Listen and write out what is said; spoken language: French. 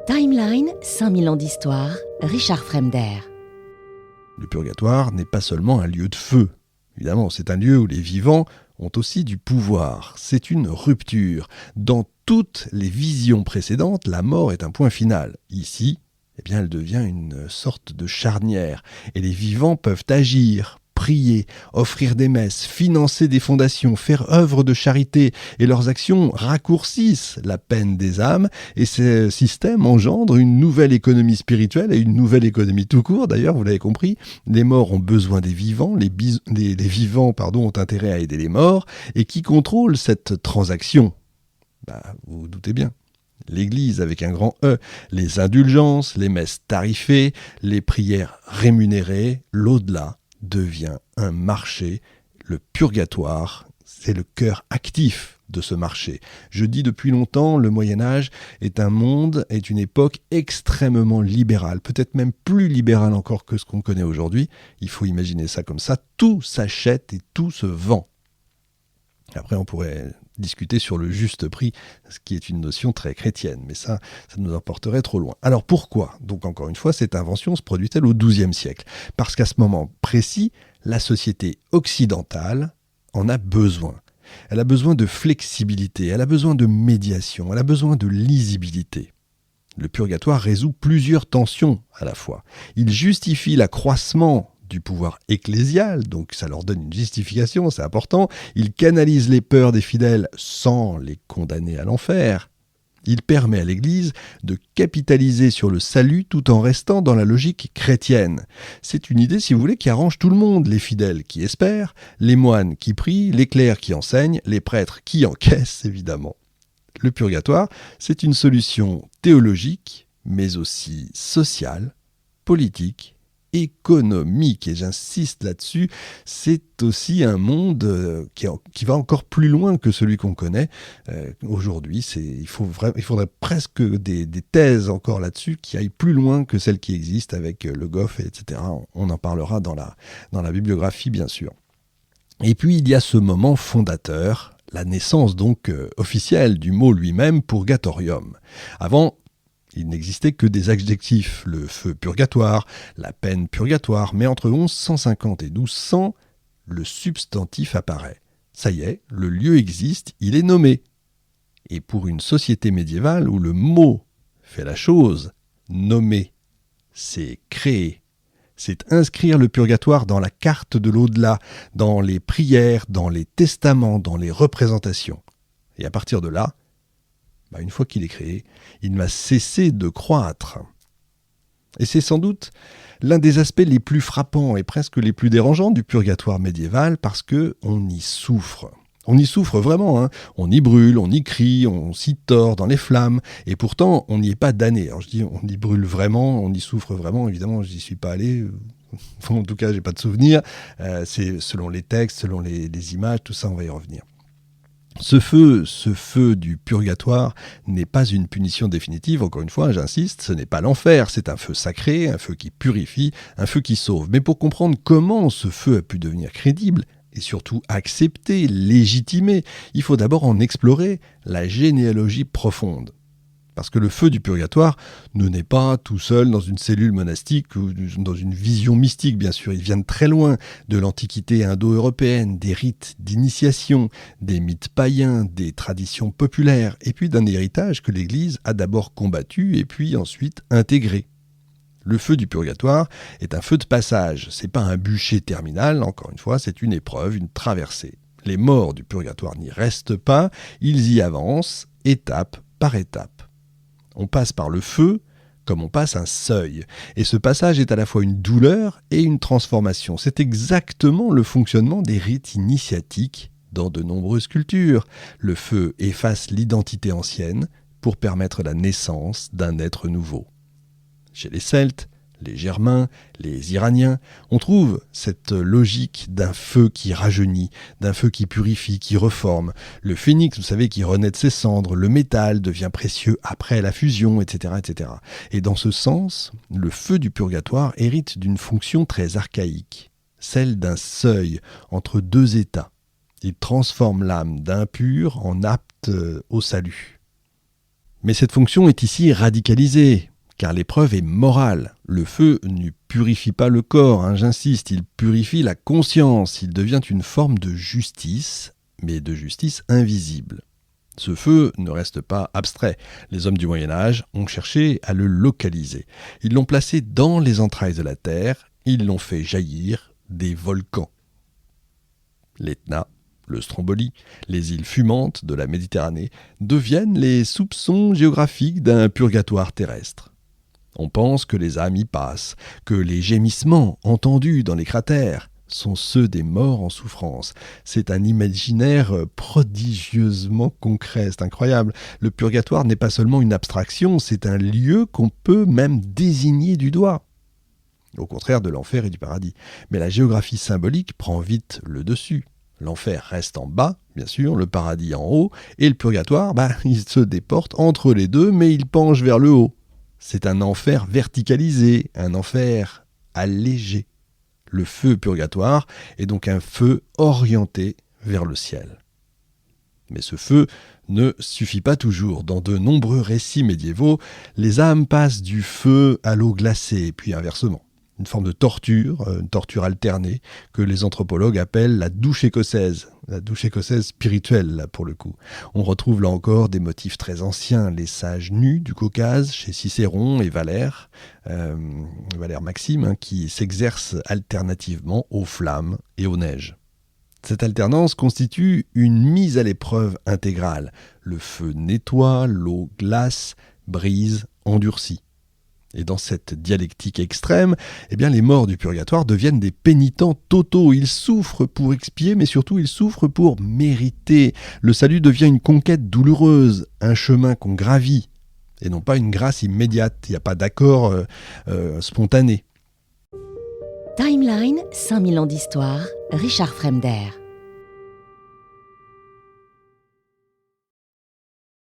Timeline, 5000 ans d'histoire, Richard Fremder. Le purgatoire n'est pas seulement un lieu de feu. Évidemment, c'est un lieu où les vivants ont aussi du pouvoir. C'est une rupture. Dans toutes les visions précédentes, la mort est un point final. Ici, elle devient une sorte de charnière. Et les vivants peuvent agir, prier, offrir des messes, financer des fondations, faire œuvre de charité. Et leurs actions raccourcissent la peine des âmes. Et ce système engendre une nouvelle économie spirituelle et une nouvelle économie tout court. D'ailleurs, vous l'avez compris, les morts ont besoin des vivants, les vivants ont intérêt à aider les morts. Et qui contrôle cette transaction ? Vous vous doutez bien. L'Église avec un grand E, les indulgences, les messes tarifées, les prières rémunérées, l'au-delà devient un marché. Le purgatoire, c'est le cœur actif de ce marché. Je dis depuis longtemps, le Moyen-Âge est une époque extrêmement libérale, peut-être même plus libérale encore que ce qu'on connaît aujourd'hui. Il faut imaginer ça comme ça, tout s'achète et tout se vend. Après, on pourrait discuter sur le juste prix, ce qui est une notion très chrétienne, mais ça nous emporterait trop loin. Alors pourquoi ? Donc encore une fois, cette invention se produit-elle au XIIe siècle ? Parce qu'à ce moment précis, la société occidentale en a besoin. Elle a besoin de flexibilité, elle a besoin de médiation, elle a besoin de lisibilité. Le purgatoire résout plusieurs tensions à la fois. Il justifie l'accroissement du pouvoir ecclésial, donc ça leur donne une justification, c'est important. Il canalise les peurs des fidèles sans les condamner à l'enfer. Il permet à l'Église de capitaliser sur le salut tout en restant dans la logique chrétienne. C'est une idée, si vous voulez, qui arrange tout le monde. Les fidèles qui espèrent, les moines qui prient, les clercs qui enseignent, les prêtres qui encaissent, évidemment. Le purgatoire, c'est une solution théologique, mais aussi sociale, politique, économique, et j'insiste là-dessus, c'est aussi un monde qui va encore plus loin que celui qu'on connaît aujourd'hui. Il faudrait presque des thèses encore là-dessus qui aillent plus loin que celles qui existent avec Le Goff, etc. On en parlera dans la bibliographie, bien sûr. Et puis, il y a ce moment fondateur, la naissance donc officielle du mot lui-même, purgatorium. Avant, il n'existait que des adjectifs, le feu purgatoire, la peine purgatoire, mais entre 1150 et 1200, le substantif apparaît. Ça y est, le lieu existe, il est nommé. Et pour une société médiévale où le mot fait la chose, nommer, c'est créer. C'est inscrire le purgatoire dans la carte de l'au-delà, dans les prières, dans les testaments, dans les représentations. Et à partir de là, une fois qu'il est créé, il ne va cesser de croître. Et c'est sans doute l'un des aspects les plus frappants et presque les plus dérangeants du purgatoire médiéval parce qu'on y souffre. On y souffre vraiment, On y brûle, on y crie, on s'y tord dans les flammes, et pourtant on n'y est pas damné. Alors je dis on y brûle vraiment, on y souffre vraiment, évidemment je n'y suis pas allé, en tout cas j'ai pas de souvenir, c'est selon les textes, selon les images, tout ça on va y revenir. Ce feu du purgatoire n'est pas une punition définitive, encore une fois, j'insiste, ce n'est pas l'enfer, c'est un feu sacré, un feu qui purifie, un feu qui sauve. Mais pour comprendre comment ce feu a pu devenir crédible, et surtout accepté, légitimé, il faut d'abord en explorer la généalogie profonde. Parce que le feu du purgatoire ne naît pas tout seul dans une cellule monastique ou dans une vision mystique, bien sûr. Il vient de très loin, de l'antiquité indo-européenne, des rites d'initiation, des mythes païens, des traditions populaires, et puis d'un héritage que l'Église a d'abord combattu et puis ensuite intégré. Le feu du purgatoire est un feu de passage. C'est pas un bûcher terminal, encore une fois, c'est une épreuve, une traversée. Les morts du purgatoire n'y restent pas, ils y avancent, étape par étape. On passe par le feu comme on passe un seuil. Et ce passage est à la fois une douleur et une transformation. C'est exactement le fonctionnement des rites initiatiques dans de nombreuses cultures. Le feu efface l'identité ancienne pour permettre la naissance d'un être nouveau. Chez les Celtes, les Germains, les Iraniens, on trouve cette logique d'un feu qui rajeunit, d'un feu qui purifie, qui reforme. Le phénix, vous savez, qui renaît de ses cendres, le métal devient précieux après la fusion, etc., etc. Et dans ce sens, le feu du purgatoire hérite d'une fonction très archaïque, celle d'un seuil entre deux états. Il transforme l'âme d'impur en apte au salut. Mais cette fonction est ici radicalisée, car l'épreuve est morale. Le feu ne purifie pas le corps, j'insiste, il purifie la conscience, il devient une forme de justice, mais de justice invisible. Ce feu ne reste pas abstrait. Les hommes du Moyen-Âge ont cherché à le localiser. Ils l'ont placé dans les entrailles de la terre, ils l'ont fait jaillir des volcans. L'Etna, le Stromboli, les îles fumantes de la Méditerranée deviennent les soupçons géographiques d'un purgatoire terrestre. On pense que les âmes y passent, que les gémissements entendus dans les cratères sont ceux des morts en souffrance. C'est un imaginaire prodigieusement concret, c'est incroyable. Le purgatoire n'est pas seulement une abstraction, c'est un lieu qu'on peut même désigner du doigt. Au contraire de l'enfer et du paradis. Mais la géographie symbolique prend vite le dessus. L'enfer reste en bas, bien sûr, le paradis en haut, et le purgatoire, il se déporte entre les deux, mais il penche vers le haut. C'est un enfer verticalisé, un enfer allégé. Le feu purgatoire est donc un feu orienté vers le ciel. Mais ce feu ne suffit pas toujours. Dans de nombreux récits médiévaux, les âmes passent du feu à l'eau glacée, puis inversement. Une forme de torture, une torture alternée, que les anthropologues appellent la douche écossaise spirituelle, là, pour le coup. On retrouve là encore des motifs très anciens, les sages nus du Caucase, chez Cicéron et Valère Maxime, qui s'exercent alternativement aux flammes et aux neiges. Cette alternance constitue une mise à l'épreuve intégrale. Le feu nettoie, l'eau glace, brise, endurcit. Et dans cette dialectique extrême, les morts du purgatoire deviennent des pénitents totaux. Ils souffrent pour expier, mais surtout ils souffrent pour mériter. Le salut devient une conquête douloureuse, un chemin qu'on gravit, et non pas une grâce immédiate. Il n'y a pas d'accord spontané. Timeline, 5000 ans d'histoire, Richard Fremder.